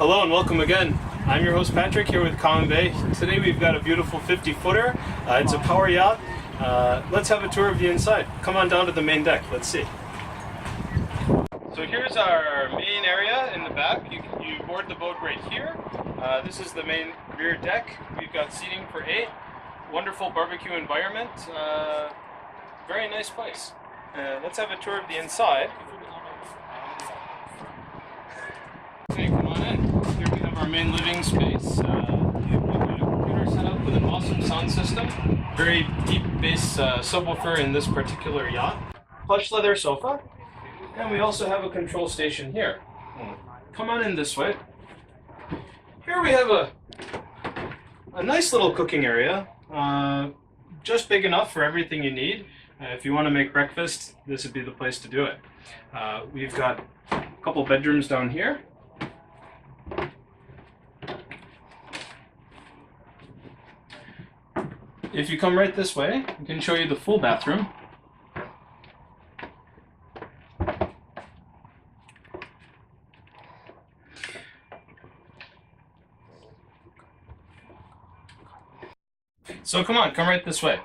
Hello and welcome again. I'm your host Patrick here with Commonbay. Today we've got a beautiful 50-footer. It's a power yacht. Let's have a tour of the inside. Come on down to the main deck. Let's see. So here's our main area in the back. You board the boat right here. This is the main rear deck. We've got seating for 8. Wonderful barbecue environment. Very nice place. Let's have a tour of the inside. Okay, come on in. Here we have our main living space. We've got a computer set up with an awesome sound system. Very deep bass subwoofer in this particular yacht. Plush leather sofa. And we also have a control station here. Come on in this way. Here we have a nice little cooking area. Just big enough for everything you need. If you want to make breakfast, this would be the place to do it. We've got a couple bedrooms down here. If you come right this way, I can show you the full bathroom. So come right this way.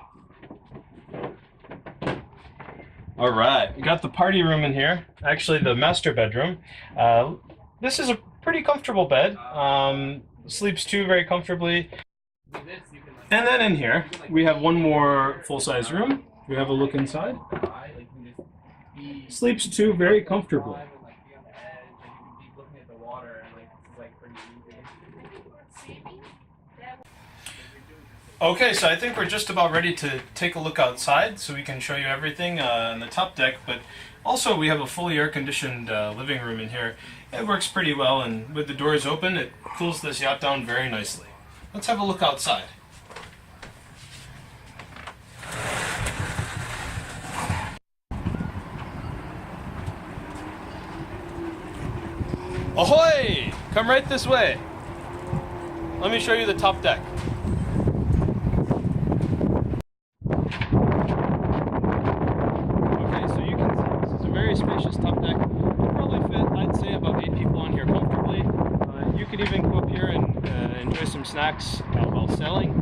All right, we got the party room in here, actually the master bedroom. This is a pretty comfortable bed. Sleeps 2 very comfortably. And then in here, we have one more full-size room. We have a look inside. Sleeps 2 very comfortably. Okay, so I think we're just about ready to take a look outside so we can show you everything on the top deck, but also we have a fully air-conditioned living room in here. It works pretty well, and with the doors open, it cools this yacht down very nicely. Let's have a look outside. Ahoy! Come right this way. Let me show you the top deck. Okay, so you can see this is a very spacious top deck. It'll probably fit, I'd say, about 8 people on here comfortably. You could even go up here and enjoy some snacks while sailing.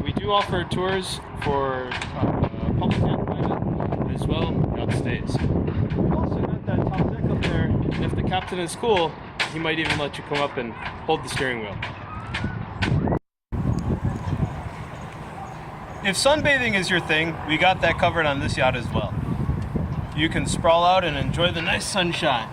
We do offer tours for public and private, as well yacht stays. We've also got that top deck up there, and if the captain is cool, he might even let you come up and hold the steering wheel. If sunbathing is your thing, we got that covered on this yacht as well. You can sprawl out and enjoy the nice sunshine.